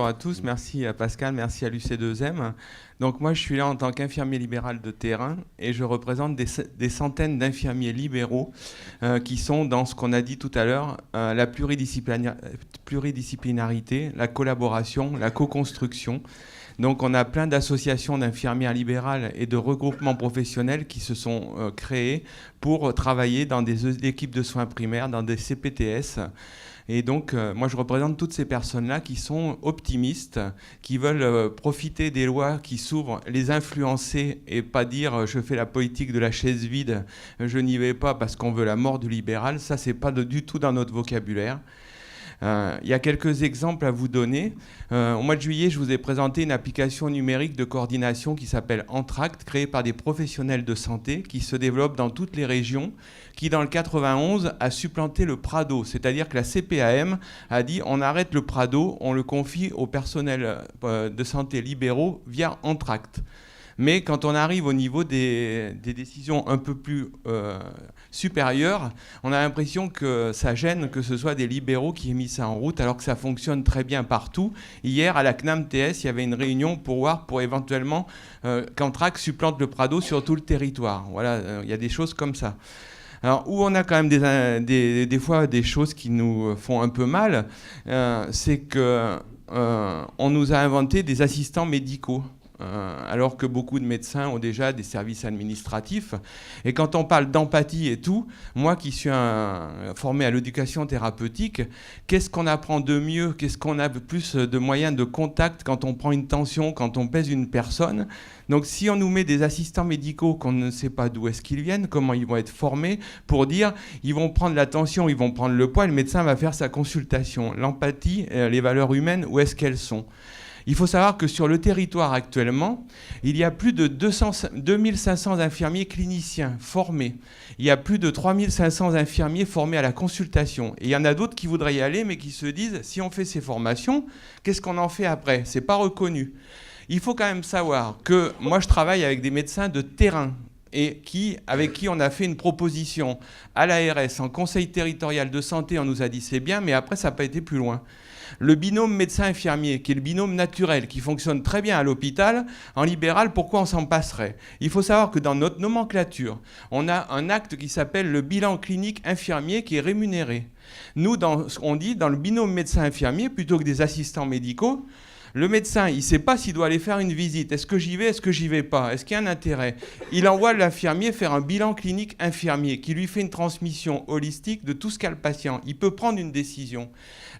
à tous, merci à Pascal, merci à l'UC2M. Donc moi je suis là en tant qu'infirmier libéral de terrain et je représente des centaines d'infirmiers libéraux qui sont dans ce qu'on a dit tout à l'heure, la pluridisciplinarité, la collaboration, la co-construction. Donc on a plein d'associations d'infirmières libérales et de regroupements professionnels qui se sont créés pour travailler dans des équipes de soins primaires, dans des CPTS. Et donc, moi, je représente toutes ces personnes-là qui sont optimistes, qui veulent profiter des lois qui s'ouvrent, les influencer et pas dire je fais la politique de la chaise vide, je n'y vais pas parce qu'on veut la mort du libéral. Ça, c'est pas du tout dans notre vocabulaire. Il y a quelques exemples à vous donner. Au mois de juillet, je vous ai présenté une application numérique de coordination qui s'appelle Entract, créée par des professionnels de santé qui se développe dans toutes les régions, qui dans le 91 a supplanté le Prado, c'est-à-dire que la CPAM a dit on arrête le Prado, on le confie au personnel de santé libéraux via Entract. Mais quand on arrive au niveau des décisions un peu plus supérieures, on a l'impression que ça gêne que ce soit des libéraux qui aient mis ça en route, alors que ça fonctionne très bien partout. Hier, à la CNAM-TS, il y avait une réunion pour voir, pour éventuellement qu'Entract supplante le Prado sur tout le territoire. Voilà, il y a des choses comme ça. Alors, où on a quand même des fois des choses qui nous font un peu mal, c'est qu'on nous a inventé des assistants médicaux. Alors que beaucoup de médecins ont déjà des services administratifs. Et quand on parle d'empathie et tout, moi qui suis formé à l'éducation thérapeutique, qu'est-ce qu'on apprend de mieux? Qu'est-ce qu'on a de plus de moyens de contact quand on prend une tension, quand on pèse une personne? Donc si on nous met des assistants médicaux qu'on ne sait pas d'où est-ce qu'ils viennent, comment ils vont être formés pour dire ils vont prendre la tension, ils vont prendre le poids, le médecin va faire sa consultation. L'empathie, les valeurs humaines, où est-ce qu'elles sont? Il faut savoir que sur le territoire actuellement, il y a plus de 2500 infirmiers cliniciens formés. Il y a plus de 3500 infirmiers formés à la consultation. Et il y en a d'autres qui voudraient y aller, mais qui se disent, si on fait ces formations, qu'est-ce qu'on en fait après? C'est pas reconnu. Il faut quand même savoir que moi, je travaille avec des médecins de terrain et avec qui on a fait une proposition à l'ARS, en conseil territorial de santé, on nous a dit c'est bien, mais après, ça n'a pas été plus loin. Le binôme médecin-infirmier, qui est le binôme naturel, qui fonctionne très bien à l'hôpital, en libéral, pourquoi on s'en passerait? Il faut savoir que dans notre nomenclature, on a un acte qui s'appelle le bilan clinique infirmier qui est rémunéré. Nous, on dit dans le binôme médecin-infirmier, plutôt que des assistants médicaux, le médecin, il ne sait pas s'il doit aller faire une visite. Est-ce que j'y vais? Est-ce que j'y vais pas? Est-ce qu'il y a un intérêt? Il envoie l'infirmier faire un bilan clinique infirmier qui lui fait une transmission holistique de tout ce qu'a le patient. Il peut prendre une décision.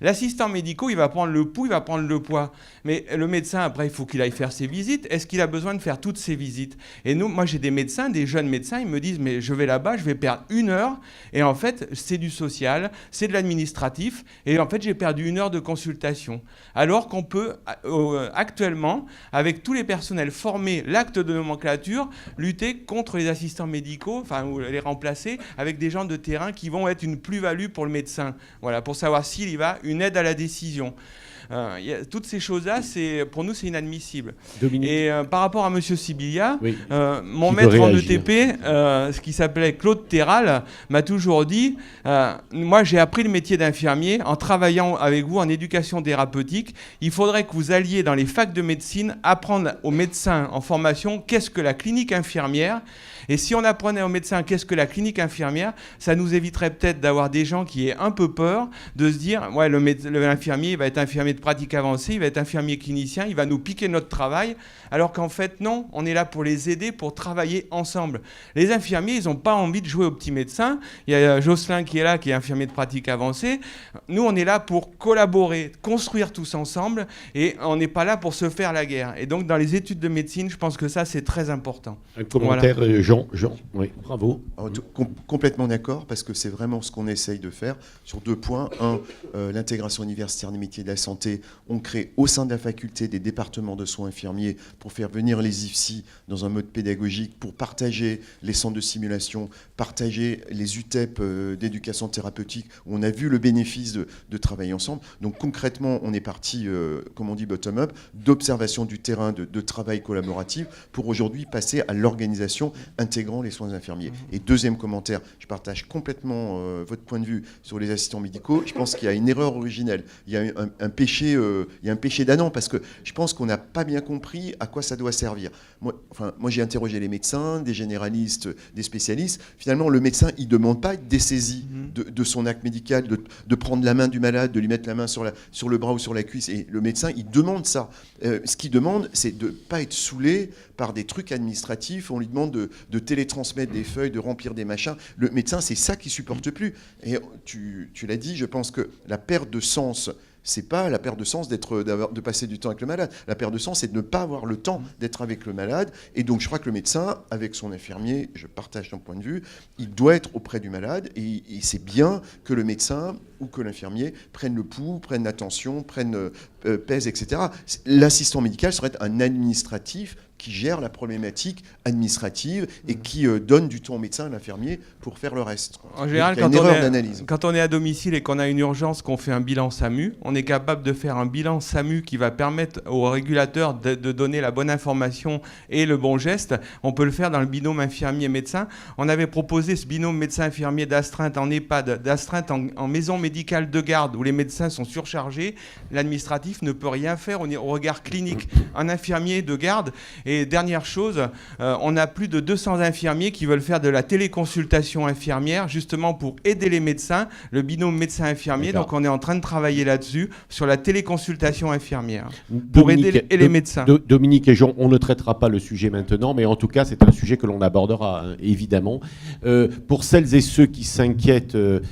L'assistant médical, il va prendre le pouls, il va prendre le poids. Mais le médecin, après, il faut qu'il aille faire ses visites. Est-ce qu'il a besoin de faire toutes ces visites? Et nous, moi, j'ai des médecins, des jeunes médecins, ils me disent, mais je vais là-bas, je vais perdre 1 heure. Et en fait, c'est du social, c'est de l'administratif. Et en fait, j'ai perdu 1 heure de consultation. Alors qu'on peut, actuellement, avec tous les personnels formés, l'acte de nomenclature, lutter contre les assistants médicaux, enfin, ou les remplacer avec des gens de terrain qui vont être une plus-value pour le médecin. Voilà, pour savoir s'il y va, une aide à la décision. Toutes ces choses-là, pour nous, c'est inadmissible. Dominique. Et par rapport à M. Sibilia, oui. mon maître en ETP, ce qui s'appelait Claude Terral, m'a toujours dit, moi j'ai appris le métier d'infirmier en travaillant avec vous en éducation thérapeutique. Il faudrait que vous alliez dans les facs de médecine apprendre aux médecins en formation qu'est-ce que la clinique infirmière. Et si on apprenait aux médecins qu'est-ce que la clinique infirmière, ça nous éviterait peut-être d'avoir des gens qui aient un peu peur de se dire ouais, l'infirmier, il va être infirmier de pratique avancée, il va être infirmier clinicien, il va nous piquer notre travail, alors qu'en fait, non, on est là pour les aider, pour travailler ensemble. Les infirmiers, ils n'ont pas envie de jouer aux petits médecins. Il y a Jocelyn qui est là, qui est infirmier de pratique avancée. Nous, on est là pour collaborer, construire tous ensemble, et on n'est pas là pour se faire la guerre. Et donc, dans les études de médecine, je pense que ça, c'est très important. Un commentaire, voilà. Jean, oui, bravo. Alors, complètement d'accord, parce que c'est vraiment ce qu'on essaye de faire sur 2 points. Un, l'intégration universitaire des métiers de la santé. On crée au sein de la faculté des départements de soins infirmiers pour faire venir les IFSI dans un mode pédagogique, pour partager les centres de simulation, partager les UTEP d'éducation thérapeutique, où on a vu le bénéfice de travailler ensemble. Donc concrètement, on est parti, comme on dit, bottom-up, d'observation du terrain, de travail collaboratif, pour aujourd'hui passer à l'organisation intégrant les soins infirmiers. Et deuxième commentaire, je partage complètement votre point de vue sur les assistants médicaux. Je pense qu'il y a une erreur originelle. Il y a un péché péché d'Adam, parce que je pense qu'on n'a pas bien compris à quoi ça doit servir. Moi j'ai interrogé les médecins, des généralistes, des spécialistes. Finalement, le médecin, il ne demande pas des saisies de son acte médical, de prendre la main du malade, de lui mettre la main sur le bras ou sur la cuisse. Et le médecin, il demande ça. Ce qu'il demande, c'est de ne pas être saoulé par des trucs administratifs. On lui demande de télétransmettre des feuilles, de remplir des machins. Le médecin, c'est ça qu'il supporte plus. Et tu l'as dit, je pense que la perte de sens, c'est pas la perte de sens de passer du temps avec le malade. La perte de sens, c'est de ne pas avoir le temps d'être avec le malade. Et donc, je crois que le médecin, avec son infirmier, je partage ton point de vue, il doit être auprès du malade. Et c'est bien que le médecin ou que l'infirmier prenne le pouls, prenne l'attention, pèse, etc. L'assistant médical serait un administratif qui gère la problématique administrative et qui donne du temps au médecin, à l'infirmier, pour faire le reste. En général, quand on est à domicile et qu'on a une urgence, qu'on fait un bilan SAMU, on est capable de faire un bilan SAMU qui va permettre au régulateur de donner la bonne information et le bon geste. On peut le faire dans le binôme infirmier-médecin. On avait proposé ce binôme médecin-infirmier d'astreinte en EHPAD, d'astreinte en maison médicale de garde, où les médecins sont surchargés. L'administratif ne peut rien faire au regard clinique. Un infirmier de garde. Et dernière chose, on a plus de 200 infirmiers qui veulent faire de la téléconsultation infirmière, justement pour aider les médecins, le binôme médecin-infirmier. Donc on est en train de travailler là-dessus, sur la téléconsultation infirmière, pour aider les médecins. Dominique et Jean, on ne traitera pas le sujet maintenant, mais en tout cas, c'est un sujet que l'on abordera, hein, évidemment. Pour celles et ceux qui s'inquiètent de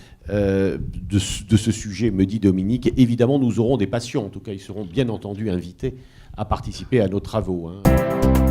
ce sujet, me dit Dominique, évidemment, nous aurons des patients. En tout cas, ils seront bien entendu invités à participer à nos travaux, hein.